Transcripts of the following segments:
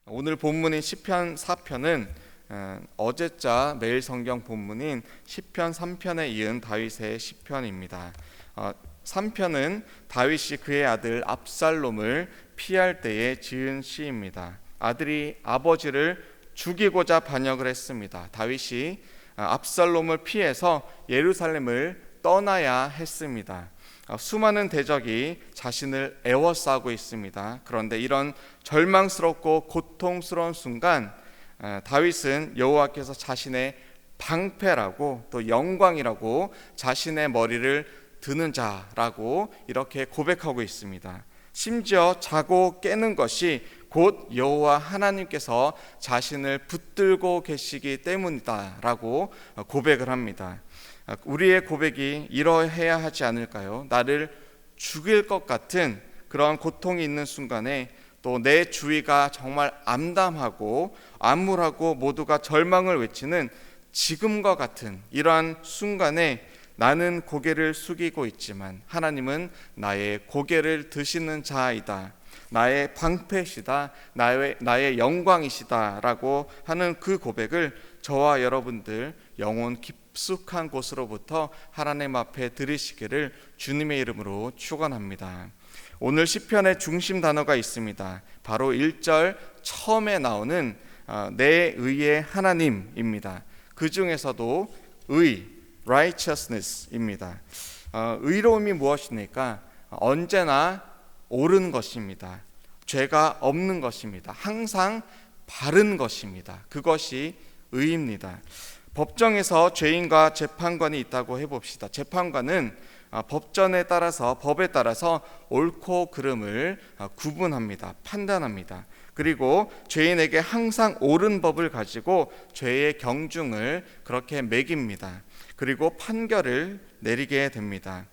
오늘 본문인 시편 4편은 어제자 매일 성경 본문인 시편 3편에 이은 다윗의 시편입니다. 3편은 다윗이 그의 아들 압살롬을 피할 때에 지은 시입니다. 아들이 아버지를 죽이고자 반역을 했습니다. 다윗이 압살롬을 피해서 예루살렘을 떠나야 했습니다. 수많은 대적이 자신을 애워싸고 있습니다. 그런데 이런 절망스럽고 고통스러운 순간 다윗은 여호와께서 자신의 방패라고 또 영광이라고 자신의 머리를 드는 자라고 이렇게 고백하고 있습니다. 심지어 자고 깨는 것이 곧 여호와 하나님께서 자신을 붙들고 계시기 때문이다라고 고백을 합니다. 우리의 고백이 이러해야 하지 않을까요? 나를 죽일 것 같은 그런 고통이 있는 순간에 또 내 주위가 정말 암담하고 암울하고 모두가 절망을 외치는 지금과 같은 이러한 순간에 나는 고개를 숙이고 있지만 하나님은 나의 고개를 드시는 자이다, 나의 방패시다, 나의 영광이시다 라고 하는 그 고백을 저와 여러분들 영혼 깊숙한 곳으로부터 하나님 앞에 드리시기를 주님의 이름으로 축원합니다. 오늘 시편의 중심 단어가 있습니다. 바로 1절 처음에 나오는 내 의의 하나님입니다. 그 중에서도 의, righteousness입니다. 의로움이 무엇입니까? 언제나 옳은 것입니다. 죄가 없는 것입니다. 항상 바른 것입니다. 그것이 의입니다. 법정에서 죄인과 재판관이 있다고 해봅시다. 재판관은 법전에 따라서 법에 따라서 옳고 그름을 구분합니다. 판단합니다. 그리고 죄인에게 항상 옳은 법을 가지고 죄의 경중을 그렇게 매깁니다. 그리고 판결을 내리게 됩니다.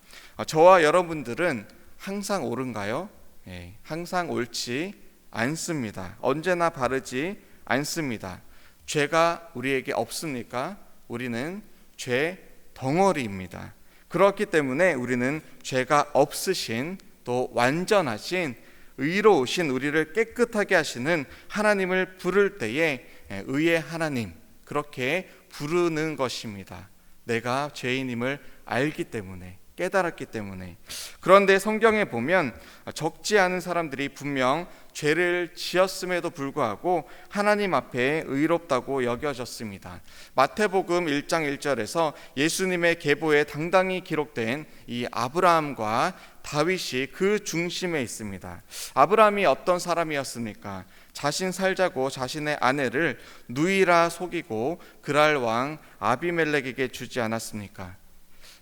저와 여러분들은 항상 옳은가요? 네, 항상 옳지 않습니다. 언제나 바르지 않습니다. 죄가 우리에게 없습니까? 우리는 죄 덩어리입니다. 그렇기 때문에 우리는 죄가 없으신 또 완전하신 의로우신 우리를 깨끗하게 하시는 하나님을 부를 때에 의의 하나님 그렇게 부르는 것입니다. 내가 죄인임을 알기 때문에, 깨달았기 때문에. 그런데 성경에 보면 적지 않은 사람들이 분명 죄를 지었음에도 불구하고 하나님 앞에 의롭다고 여겨졌습니다. 마태복음 1장 1절에서 예수님의 계보에 당당히 기록된 이 아브라함과 다윗이 그 중심에 있습니다. 아브라함이 어떤 사람이었습니까? 자신 살자고 자신의 아내를 누이라 속이고 그랄 왕 아비멜렉에게 주지 않았습니까?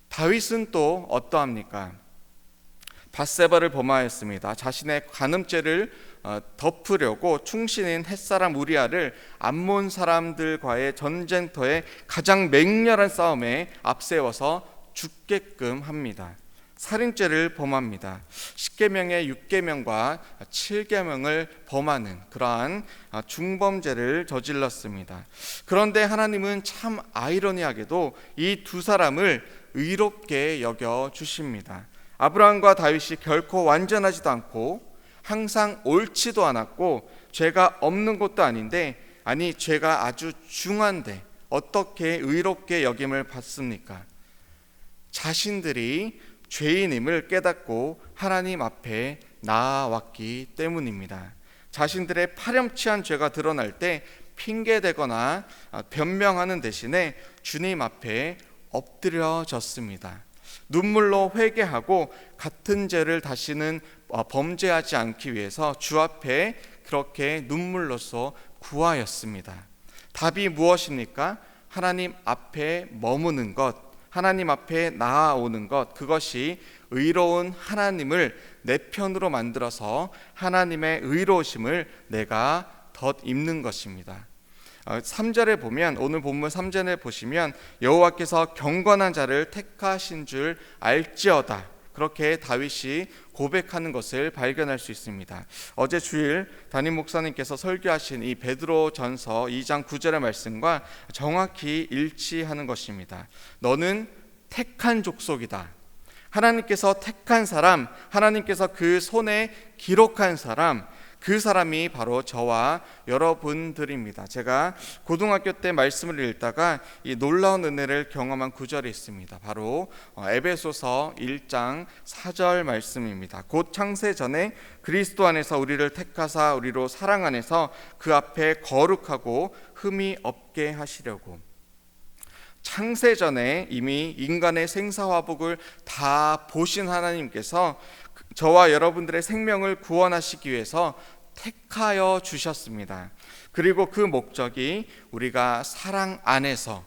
다윗은 또 어떠합니까? 밧세바를 범하였습니다. 자신의 간음죄를 덮으려고 충신인 햇사람 우리아를 암몬 사람들과의 전쟁터에 가장 맹렬한 싸움에 앞세워서 죽게끔 합니다. 살인죄를 범합니다. 10계명의 6계명과 7계명을 범하는 그러한 중범죄를 저질렀습니다. 그런데 하나님은 참 아이러니하게도 이 두 사람을 의롭게 여겨 주십니다. 아브라함과 다윗이 결코 완전하지도 않고 항상 옳지도 않았고 죄가 없는 것도 아닌데 죄가 아주 중한데 어떻게 의롭게 여김을 받습니까? 자신들이 죄인임을 깨닫고 하나님 앞에 나아왔기 때문입니다. 자신들의 파렴치한 죄가 드러날 때 핑계대거나 변명하는 대신에 주님 앞에 엎드려졌습니다. 눈물로 회개하고 같은 죄를 다시는 범죄하지 않기 위해서 주 앞에 그렇게 눈물로써 구하였습니다. 답이 무엇입니까? 하나님 앞에 머무는 것, 하나님 앞에 나아오는 것, 그것이 의로운 하나님을 내 편으로 만들어서 하나님의 의로우심을 내가 덧입는 것입니다. 3절에 보면 오늘 본문 3절에 보시면 여호와께서 경건한 자를 택하신 줄 알지어다 그렇게 다윗이 고백하는 것을 발견할 수 있습니다. 어제 주일 담임 목사님께서 설교하신 이 베드로전서 2장 9절의 말씀과 정확히 일치하는 것입니다. 너는 택한 족속이다. 하나님께서 택한 사람, 하나님께서 그 손에 기록한 사람, 그 사람이 바로 저와 여러분들입니다. 제가 고등학교 때 말씀을 읽다가 이 놀라운 은혜를 경험한 구절이 있습니다. 바로 에베소서 1장 4절 말씀입니다. 곧 창세 전에 그리스도 안에서 우리를 택하사 우리로 사랑 안에서 그 앞에 거룩하고 흠이 없게 하시려고. 창세 전에 이미 인간의 생사화복을 다 보신 하나님께서 저와 여러분들의 생명을 구원하시기 위해서 택하여 주셨습니다. 그리고 그 목적이 우리가 사랑 안에서,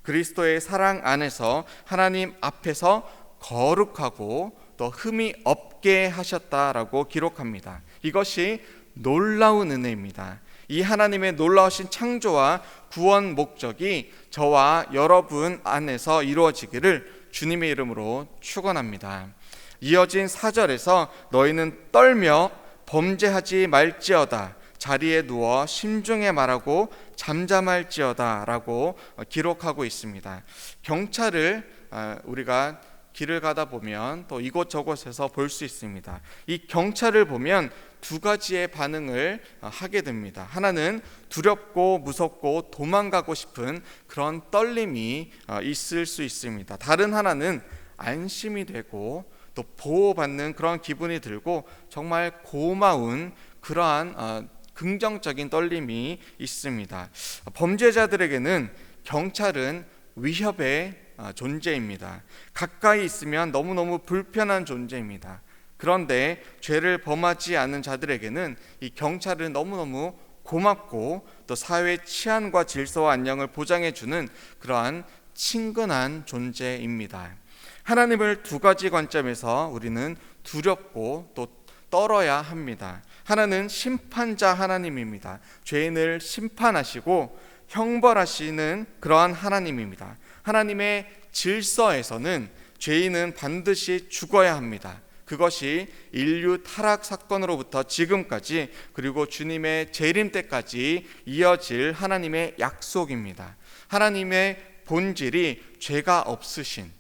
그리스도의 사랑 안에서 하나님 앞에서 거룩하고 또 흠이 없게 하셨다라고 기록합니다. 이것이 놀라운 은혜입니다. 이 하나님의 놀라우신 창조와 구원 목적이 저와 여러분 안에서 이루어지기를 주님의 이름으로 축원합니다. 이어진 4절에서 너희는 떨며 범죄하지 말지어다, 자리에 누워 심중에 말하고 잠잠할지어다 라고 기록하고 있습니다. 경찰을 우리가 길을 가다 보면 또 이곳저곳에서 볼 수 있습니다. 이 경찰을 보면 두 가지의 반응을 하게 됩니다. 하나는 두렵고 무섭고 도망가고 싶은 그런 떨림이 있을 수 있습니다. 다른 하나는 안심이 되고 또 보호받는 그런 기분이 들고 정말 고마운 그러한 긍정적인 떨림이 있습니다. 범죄자들에게는 경찰은 위협의 존재입니다. 가까이 있으면 너무너무 불편한 존재입니다. 그런데 죄를 범하지 않은 자들에게는 이 경찰은 너무너무 고맙고 또 사회 치안과 질서와 안녕을 보장해주는 그러한 친근한 존재입니다. 하나님을 두 가지 관점에서 우리는 두렵고 또 떨어야 합니다. 하나는 심판자 하나님입니다. 죄인을 심판하시고 형벌하시는 그러한 하나님입니다. 하나님의 질서에서는 죄인은 반드시 죽어야 합니다. 그것이 인류 타락 사건으로부터 지금까지 그리고 주님의 재림 때까지 이어질 하나님의 약속입니다. 하나님의 본질이 죄가 없으신,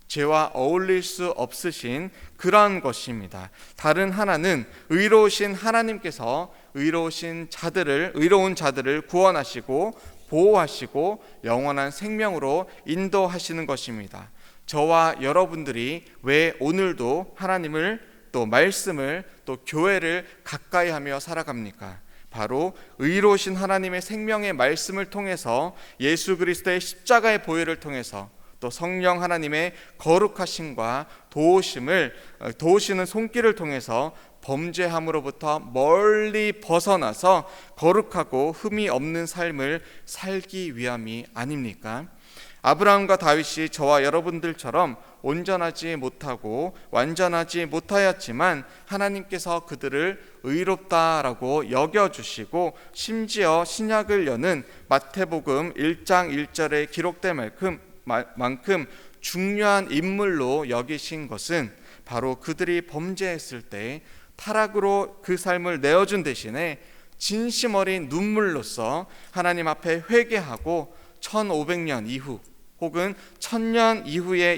죄와 어울릴 수 없으신 그러한 것입니다. 다른 하나는 의로우신 하나님께서 의로운 자들을 구원하시고 보호하시고 영원한 생명으로 인도하시는 것입니다. 저와 여러분들이 왜 오늘도 하나님을 또 말씀을 또 교회를 가까이 하며 살아갑니까? 바로 의로우신 하나님의 생명의 말씀을 통해서 예수 그리스도의 십자가의 보혈을 통해서 또 성령 하나님의 거룩하심과 도우시는 손길을 통해서 범죄함으로부터 멀리 벗어나서 거룩하고 흠이 없는 삶을 살기 위함이 아닙니까? 아브라함과 다윗이 저와 여러분들처럼 온전하지 못하고 완전하지 못하였지만 하나님께서 그들을 의롭다라고 여겨주시고 심지어 신약을 여는 마태복음 1장 1절에 기록된 만큼 중요한 인물로 여기신 것은 바로 그들이 범죄했을 때 타락으로 그 삶을 내어준 대신에 진심 어린 눈물로써 하나님 앞에 회개하고 1500년 이후 혹은 1000년 이후에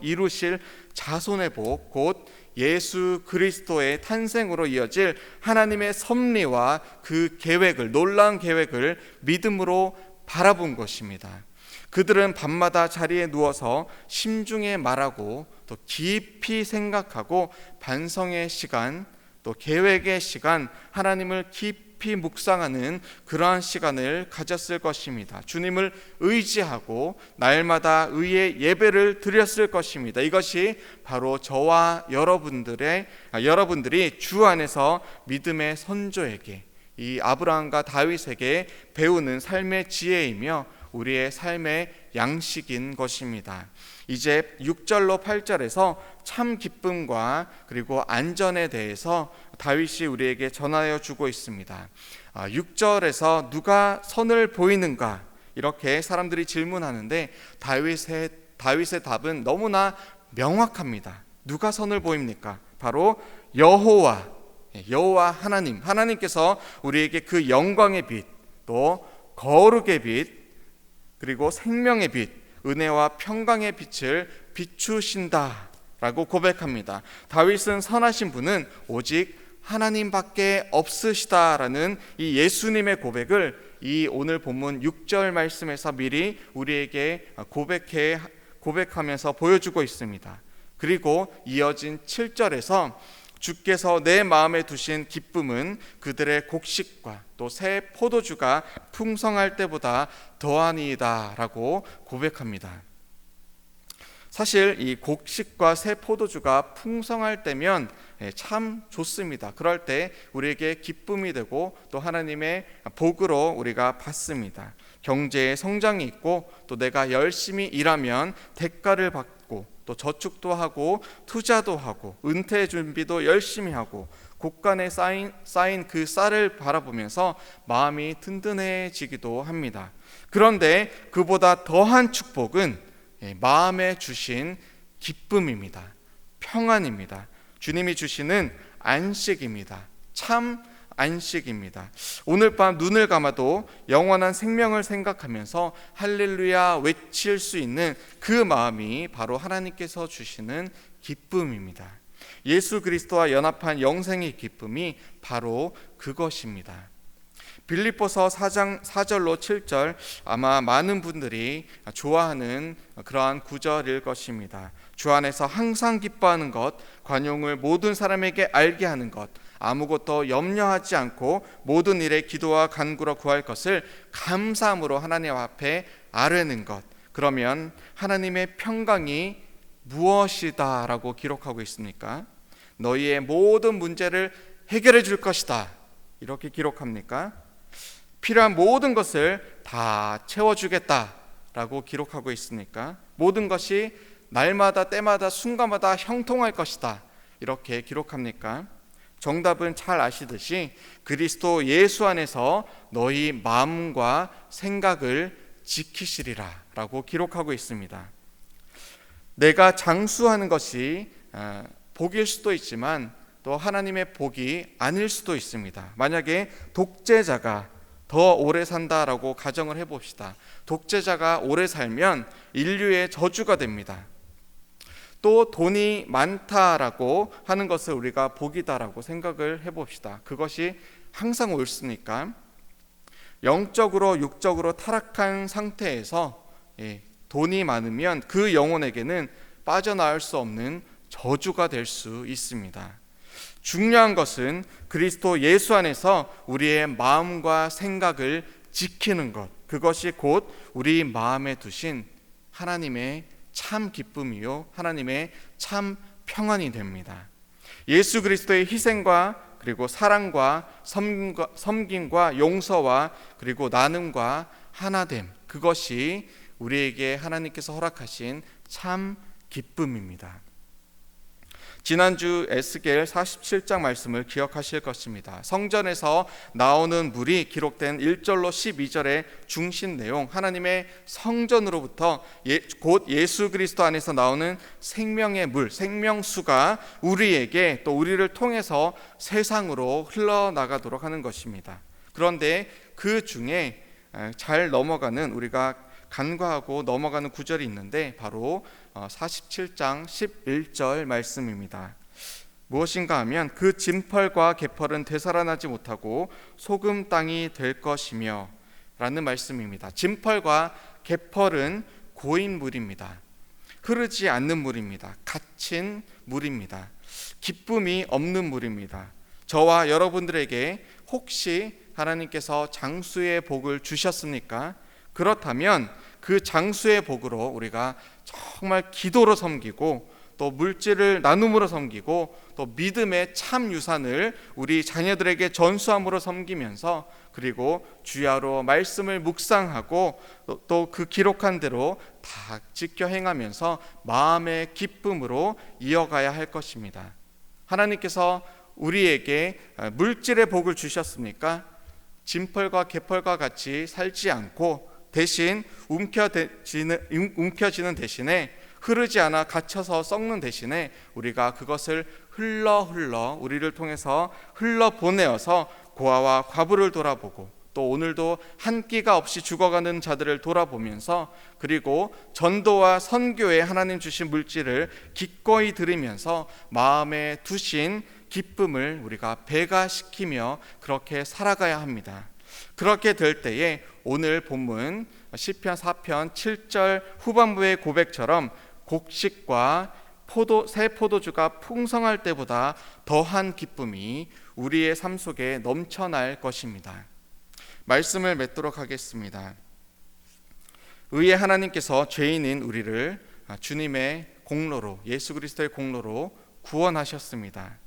이루실 자손의 복, 곧 예수 그리스도의 탄생으로 이어질 하나님의 섭리와 그 계획을, 놀라운 계획을 믿음으로 바라본 것입니다. 그들은 밤마다 자리에 누워서 심중에 말하고 또 깊이 생각하고 반성의 시간, 또 계획의 시간, 하나님을 깊이 묵상하는 그러한 시간을 가졌을 것입니다. 주님을 의지하고 날마다 의의 예배를 드렸을 것입니다. 이것이 바로 저와 여러분들이 주 안에서 믿음의 선조에게, 이 아브라함과 다윗에게 배우는 삶의 지혜이며 우리의 삶의 양식인 것입니다. 이제 6절로 8절에서 참 기쁨과 그리고 안전에 대해서 다윗이 우리에게 전하여 주고 있습니다. 6절에서 누가 선을 보이는가 이렇게 사람들이 질문하는데 다윗의 답은 너무나 명확합니다. 누가 선을 보입니까? 바로 여호와 하나님께서 우리에게 그 영광의 빛, 또 거룩의 빛, 그리고 생명의 빛, 은혜와 평강의 빛을 비추신다라고 고백합니다. 다윗은 선하신 분은 오직 하나님밖에 없으시다라는 이 예수님의 고백을 이 오늘 본문 6절 말씀에서 미리 우리에게 고백하면서 보여주고 있습니다. 그리고 이어진 7절에서 주께서 내 마음에 두신 기쁨은 그들의 곡식과 또 새 포도주가 풍성할 때보다 더하니이다 라고 고백합니다. 사실 이 곡식과 새 포도주가 풍성할 때면 참 좋습니다. 그럴 때 우리에게 기쁨이 되고 또 하나님의 복으로 우리가 받습니다. 경제의 성장이 있고 또 내가 열심히 일하면 대가를 받고 또 저축도 하고 투자도 하고 은퇴 준비도 열심히 하고 곳간에 쌓인 그 쌀을 바라보면서 마음이 든든해지기도 합니다. 그런데 그보다 더한 축복은 마음에 주신 기쁨입니다. 평안입니다. 주님이 주시는 안식입니다. 참 안식입니다. 오늘 밤 눈을 감아도 영원한 생명을 생각하면서 할렐루야 외칠 수 있는 그 마음이 바로 하나님께서 주시는 기쁨입니다. 예수 그리스도와 연합한 영생의 기쁨이 바로 그것입니다. 빌립보서 4장 4절로 7절 아마 많은 분들이 좋아하는 그러한 구절일 것입니다. 주 안에서 항상 기뻐하는 것, 관용을 모든 사람에게 알게 하는 것, 아무것도 염려하지 않고 모든 일에 기도와 간구로 구할 것을 감사함으로 하나님 앞에 아뢰는 것. 그러면 하나님의 평강이 무엇이다 라고 기록하고 있습니까? 너희의 모든 문제를 해결해 줄 것이다 이렇게 기록합니까? 필요한 모든 것을 다 채워주겠다 라고 기록하고 있으니까 모든 것이 날마다 때마다 순간마다 형통할 것이다 이렇게 기록합니까? 정답은 잘 아시듯이 그리스도 예수 안에서 너희 마음과 생각을 지키시리라 라고 기록하고 있습니다. 내가 장수하는 것이 복일 수도 있지만 또 하나님의 복이 아닐 수도 있습니다. 만약에 독재자가 더 오래 산다라고 가정을 해봅시다. 독재자가 오래 살면 인류의 저주가 됩니다. 또 돈이 많다라고 하는 것을 우리가 복이다라고 생각을 해봅시다. 그것이 항상 옳습니까? 영적으로 육적으로 타락한 상태에서 돈이 많으면 그 영혼에게는 빠져나올 수 없는 저주가 될 수 있습니다. 중요한 것은 그리스도 예수 안에서 우리의 마음과 생각을 지키는 것, 그것이 곧 우리 마음에 두신 하나님의 참 기쁨이요 하나님의 참 평안이 됩니다. 예수 그리스도의 희생과 그리고 사랑과 섬김과 용서와 그리고 나눔과 하나됨, 그것이 우리에게 하나님께서 허락하신 참 기쁨입니다. 지난주 에스겔 47장 말씀을 기억하실 것입니다. 성전에서 나오는 물이 기록된 1절로 12절의 중심 내용, 하나님의 성전으로부터 곧 예수 그리스도 안에서 나오는 생명의 물, 생명수가 우리에게 또 우리를 통해서 세상으로 흘러나가도록 하는 것입니다. 그런데 그 중에 잘 넘어가는, 우리가 간과하고 넘어가는 구절이 있는데 바로 47장 11절 말씀입니다. 무엇인가 하면 그 진펄과 개펄은 되살아나지 못하고 소금 땅이 될 것이며 라는 말씀입니다. 진펄과 개펄은 고인 물입니다. 흐르지 않는 물입니다. 갇힌 물입니다. 기쁨이 없는 물입니다. 저와 여러분들에게 혹시 하나님께서 장수의 복을 주셨습니까? 그렇다면 그 장수의 복으로 우리가 정말 기도로 섬기고 또 물질을 나눔으로 섬기고 또 믿음의 참 유산을 우리 자녀들에게 전수함으로 섬기면서 그리고 주야로 말씀을 묵상하고 또 그 기록한 대로 다 지켜 행하면서 마음의 기쁨으로 이어가야 할 것입니다. 하나님께서 우리에게 물질의 복을 주셨습니까? 진펄과 개펄과 같이 살지 않고 대신 움켜쥐는 대신에 흐르지 않아 갇혀서 썩는 대신에 우리가 그것을 흘러 우리를 통해서 흘러 보내어서 고아와 과부를 돌아보고 또 오늘도 한 끼가 없이 죽어가는 자들을 돌아보면서 그리고 전도와 선교에 하나님 주신 물질을 기꺼이 드리면서 마음에 두신 기쁨을 우리가 배가시키며 그렇게 살아가야 합니다. 그렇게 될 때에 오늘 본문 시편 4편 7절 후반부의 고백처럼 곡식과 새 포도주가 풍성할 때보다 더한 기쁨이 우리의 삶 속에 넘쳐날 것입니다. 말씀을 맺도록 하겠습니다. 의의 하나님께서 죄인인 우리를 주님의 공로로, 예수 그리스도의 공로로 구원하셨습니다.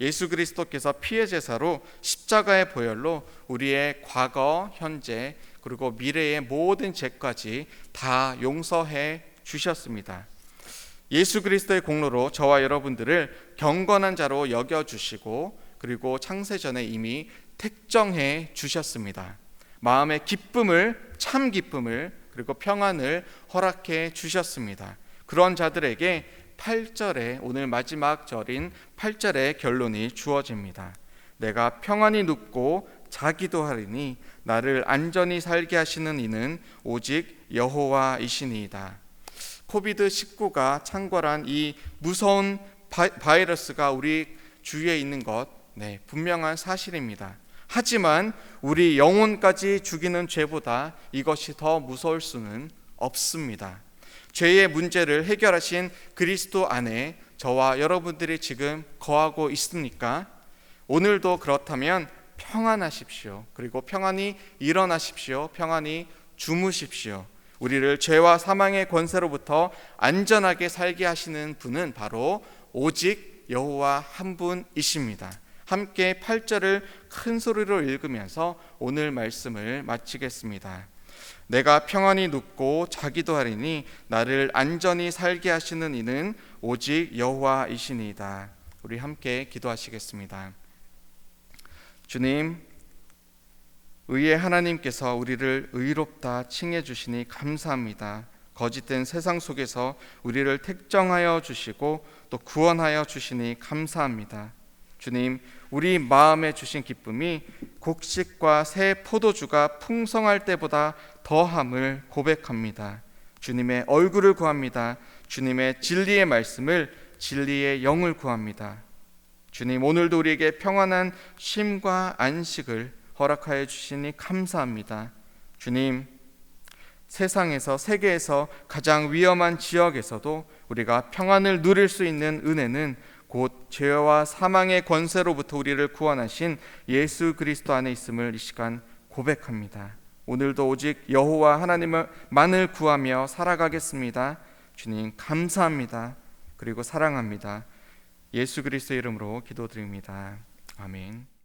예수 그리스도께서 피의 제사로 십자가의 보혈로 우리의 과거, 현재 그리고 미래의 모든 죄까지 다 용서해 주셨습니다. 예수 그리스도의 공로로 저와 여러분들을 경건한 자로 여겨주시고 그리고 창세전에 이미 택정해 주셨습니다. 마음의 기쁨을, 참 기쁨을 그리고 평안을 허락해 주셨습니다. 그런 자들에게 8절에 오늘 마지막 절인 8절의 결론이 주어집니다. 내가 평안히 눕고 자기도 하리니 나를 안전히 살게 하시는 이는 오직 여호와이시니이다. 코비드19가 창궐한 이 무서운 바이러스가 우리 주위에 있는 것, 분명한 사실입니다. 하지만 우리 영혼까지 죽이는 죄보다 이것이 더 무서울 수는 없습니다. 죄의 문제를 해결하신 그리스도 안에 저와 여러분들이 지금 거하고 있습니까? 오늘도 그렇다면 평안하십시오. 그리고 평안히 일어나십시오. 평안히 주무십시오. 우리를 죄와 사망의 권세로부터 안전하게 살게 하시는 분은 바로 오직 여호와 한 분이십니다. 함께 8절을 큰 소리로 읽으면서 오늘 말씀을 마치겠습니다. 내가 평안히 눕고 자기도 하리니 나를 안전히 살게 하시는 이는 오직 여호와이시니이다. 우리 함께 기도하시겠습니다. 주님, 의의 하나님께서 우리를 의롭다 칭해 주시니 감사합니다. 거짓된 세상 속에서 우리를 택정하여 주시고 또 구원하여 주시니 감사합니다. 주님, 우리 마음에 주신 기쁨이 곡식과 새 포도주가 풍성할 때보다 더함을 고백합니다. 주님의 얼굴을 구합니다. 주님의 진리의 말씀을, 진리의 영을 구합니다. 주님, 오늘도 우리에게 평안한 쉼과 안식을 허락하여 주시니 감사합니다. 주님, 세상에서, 세계에서 가장 위험한 지역에서도 우리가 평안을 누릴 수 있는 은혜는 곧 죄와 사망의 권세로부터 우리를 구원하신 예수 그리스도 안에 있음을 이 시간 고백합니다. 오늘도 오직 여호와 하나님만을 구하며 살아가겠습니다. 주님, 감사합니다. 그리고 사랑합니다. 예수 그리스도의 이름으로 기도드립니다. 아멘.